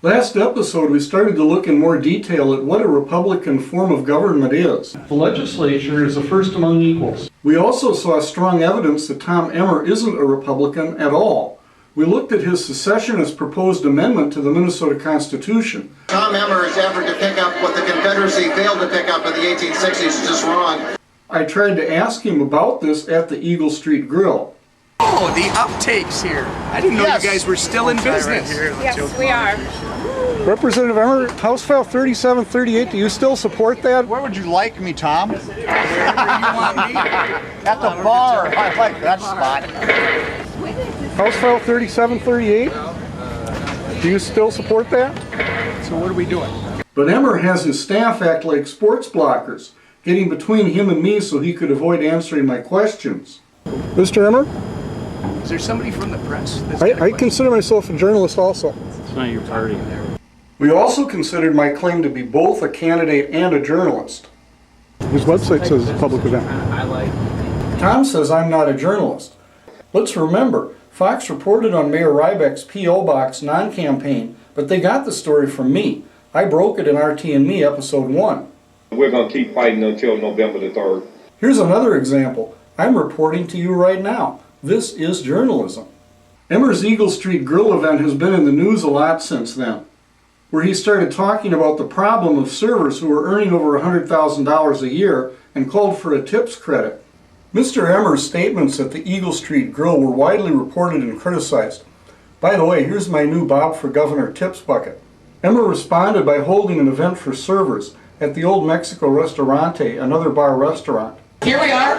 Last episode, we started to look in more detail at what a Republican form of government is. The legislature is a first among equals. We also saw strong evidence that Tom Emmer isn't a Republican at all. We looked at his secessionist proposed amendment to the Minnesota Constitution. Tom Emmer's effort to pick up what the Confederacy failed to pick up in the 1860s is just wrong. I tried to ask him about this at the Eagle Street Grille. Oh, the uptakes here. I didn't know you guys were still in business. Yes, we are. Representative Emmer, House File 3738, do you still support that? Where would you like me, Tom? Wherever you want me. At the bar. I like that spot. House File 3738, do you still support that? So what are we doing? But Emmer has his staff act like sports blockers, getting between him and me so he could avoid answering my questions. Mr. Emmer? Is there somebody from the press? I consider myself a journalist also. It's not your party. We also considered my claim to be both a candidate and a journalist. His website says public event. Tom says I'm not a journalist. Let's remember, Fox reported on Mayor Rybeck's P.O. Box non-campaign, but they got the story from me. I broke it in RT&Me episode 1. We're going to keep fighting until November the 3rd. Here's another example. I'm reporting to you right now. This is journalism. Emmer's Eagle Street Grille event has been in the news a lot since then, where he started talking about the problem of servers who are earning over $100,000 a year and called for a tips credit. Mr. Emmer's statements at the Eagle Street Grille were widely reported and criticized. By the way, here's my new Bob for Governor tips bucket. Emmer responded by holding an event for servers at the Old Mexico Restaurante, another bar restaurant. Here we are.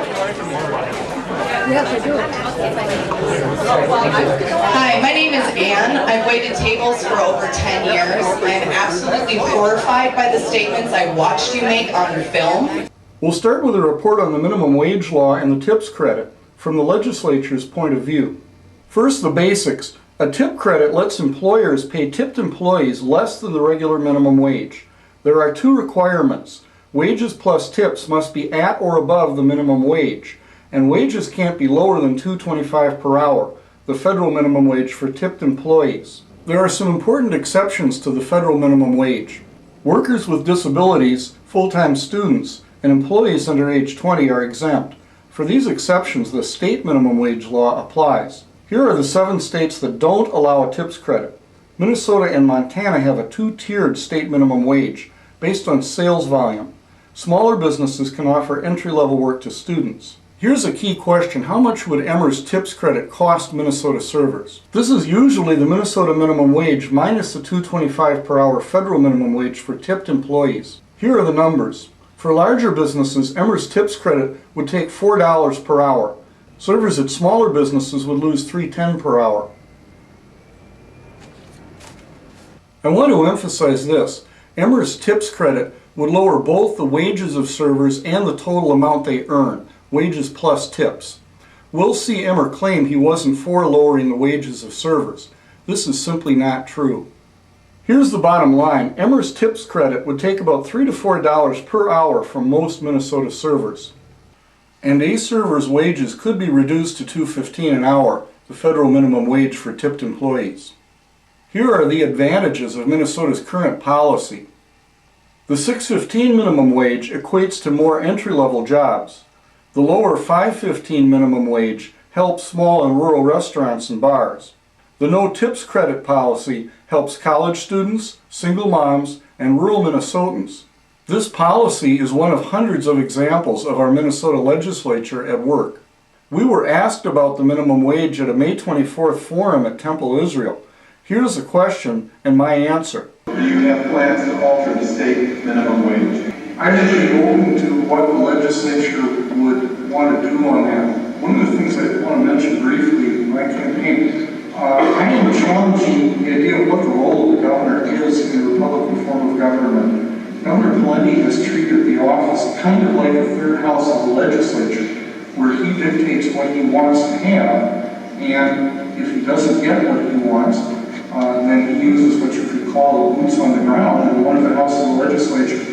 Hi, my name is Ann. I've waited tables for over 10 years. I'm absolutely horrified by the statements I watched you make on film. We'll start with a report on the minimum wage law and the tips credit from the legislature's point of view. First, the basics. A tip credit lets employers pay tipped employees less than the regular minimum wage. There are two requirements. Wages plus tips must be at or above the minimum wage, and wages can't be lower than $2.25 per hour, the federal minimum wage for tipped employees. There are some important exceptions to the federal minimum wage. Workers with disabilities, full-time students, and employees under age 20 are exempt. For these exceptions, the state minimum wage law applies. Here are the 7 states that don't allow a tips credit. Minnesota and Montana have a 2-tiered state minimum wage based on sales volume. Smaller businesses can offer entry-level work to students. Here's a key question. How much would Emmer's tips credit cost Minnesota servers? This is usually the Minnesota minimum wage minus the $2.25 per hour federal minimum wage for tipped employees. Here are the numbers. For larger businesses, Emmer's tips credit would take $4 per hour. Servers at smaller businesses would lose $3.10 per hour. I want to emphasize this. Emmer's tips credit would lower both the wages of servers and the total amount they earn, wages plus tips. We'll see Emmer claim he wasn't for lowering the wages of servers. This is simply not true. Here's the bottom line. Emmer's tips credit would take about $3 to $4 per hour from most Minnesota servers. And a server's wages could be reduced to $2.15 an hour, the federal minimum wage for tipped employees. Here are the advantages of Minnesota's current policy. The $6.15 minimum wage equates to more entry-level jobs. The lower $5.15 minimum wage helps small and rural restaurants and bars. The no tips credit policy helps college students, single moms, and rural Minnesotans. This policy is one of hundreds of examples of our Minnesota Legislature at work. We were asked about the minimum wage at a May 24th forum at Temple, Israel. Here's the question and my answer. Do you have plans to alter the state minimum wage? I'm usually open to what the legislature would want to do on that. One of the things I want to mention briefly in my campaign, I am challenging the idea of what the role of the governor is in the Republican form of government. Governor Pawlenty has treated the office kind of like a third house of the legislature, where he dictates what he wants to have, and if he doesn't get what he wants, then he uses what you could call the boots on the ground in one of the houses of the legislature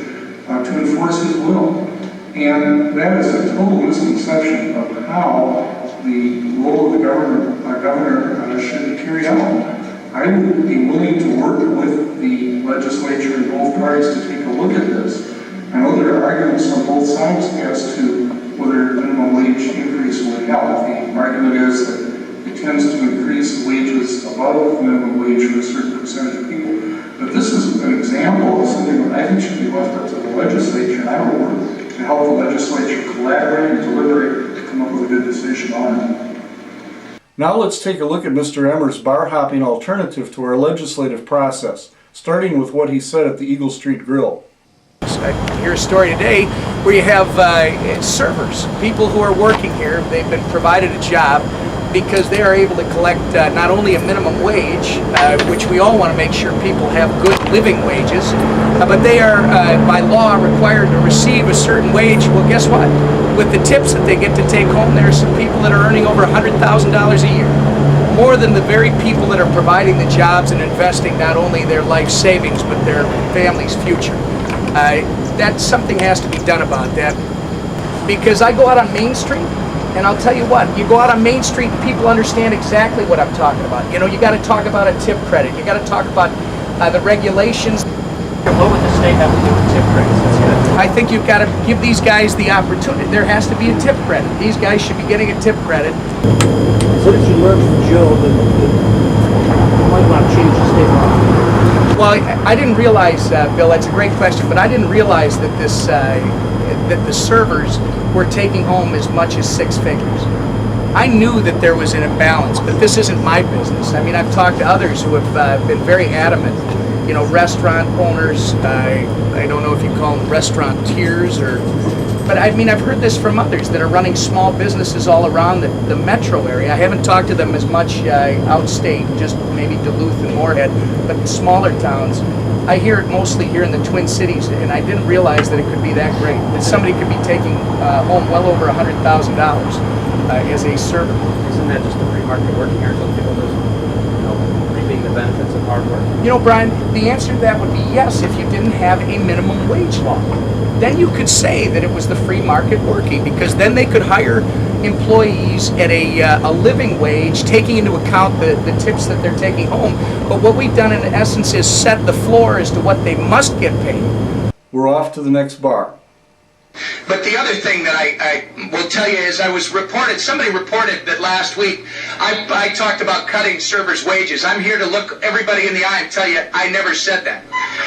to enforce his will. And that is a total misconception of how the role of the governor should be carried out. I would be willing to work with the legislature and both parties to take a look at this. I know there are arguments on both sides as to whether minimum wage increase would help. The argument is that it tends to increase wages above minimum wage for a certain percentage of people. But this is an example of something that I think should be left up to the legislature, and I would work to help the legislature collaborate and deliberate to come up with a good decision on it. Now let's take a look at Mr. Emmer's bar hopping alternative to our legislative process, starting with what he said at the Eagle Street Grille. I hear a story today where you have servers, people who are working here. They've been provided a job because they are able to collect not only a minimum wage, which we all want to make sure people have good living wages, but they are by law required to receive a certain wage. Well, guess what? With the tips that they get to take home, there are some people that are earning over $100,000 a year. More than the very people that are providing the jobs and investing not only their life savings, but their family's future. That something has to be done about that, because I go out on Main Street, and I'll tell you what, you go out on Main Street and people understand exactly what I'm talking about. You know, you got to talk about a tip credit. You got to talk about the regulations. What would the state have to do with tip credits? I think you've got to give these guys the opportunity. There has to be a tip credit. These guys should be getting a tip credit. What did you learn from Joe that you might want to change the state law? Well, I didn't realize, Bill, that's a great question, but I didn't realize that this that the servers were taking home as much as 6 figures. I knew that there was an imbalance, but this isn't my business. I mean, I've talked to others who have been very adamant. You know, restaurant owners, I don't know if you call them restaurateurs, but I mean, I've heard this from others that are running small businesses all around the metro area. I haven't talked to them as much outstate, just maybe Duluth and Moorhead, but the smaller towns. I hear it mostly here in the Twin Cities, and I didn't realize that it could be that great, that somebody could be taking home well over $100,000 as a server. Isn't that just the free market working here until people just, reaping the benefits of hard work? You know, Brian, the answer to that would be yes if you didn't have a minimum wage law. Then you could say that it was the free market working, because then they could hire employees at a living wage, taking into account the tips that they're taking home. But what we've done in essence is set the floor as to what they must get paid. We're off to the next bar. But the other thing that I will tell you is somebody reported that last week I talked about cutting servers' wages. I'm here to look everybody in the eye and tell you I never said that.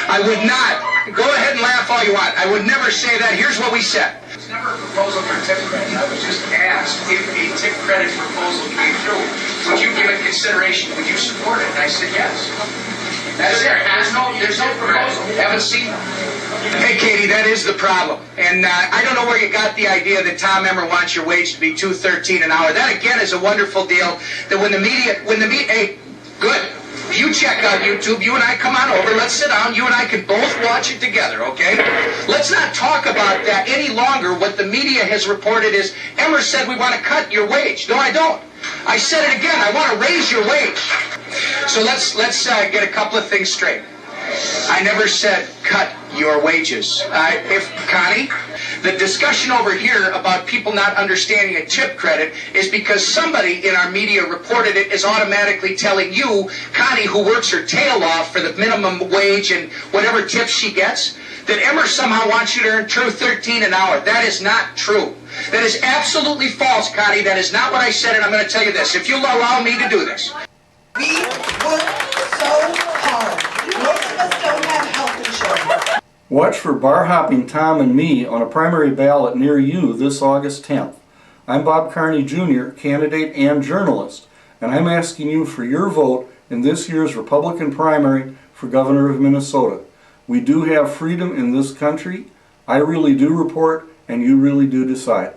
I would not. Go ahead and laugh all you want. I would never say that. Here's what we said. It's never a proposal for tip credit. I was just asked if a tip credit proposal came through, would you give it consideration? Would you support it? And I said yes. That's it. There's no proposal. Haven't seen it. Hey, Katie, that is the problem. And I don't know where you got the idea that Tom Emmer wants your wage to be $2.13 an hour. That, again, is a wonderful deal. That when the media, hey, good. You check out YouTube, you and I come on over, let's sit down, you and I can both watch it together, okay? Let's not talk about that any longer. What the media has reported is, Emmer said we want to cut your wage. No, I don't. I said it again, I want to raise your wage. So let's get a couple of things straight. I never said cut your wages. Connie, the discussion over here about people not understanding a tip credit is because somebody in our media reported it as automatically telling you, Connie, who works her tail off for the minimum wage and whatever tips she gets, that Emmer somehow wants you to earn $2.13 an hour. That is not true. That is absolutely false, Connie. That is not what I said, and I'm going to tell you this. If you'll allow me to do this. We work so hard. Most of us don't have health insurance. Watch for Bar Hopping Tom and me on a primary ballot near you this August 10th. I'm Bob Carney Jr., candidate and journalist, and I'm asking you for your vote in this year's Republican primary for governor of Minnesota. We do have freedom in this country. I really do report, and you really do decide.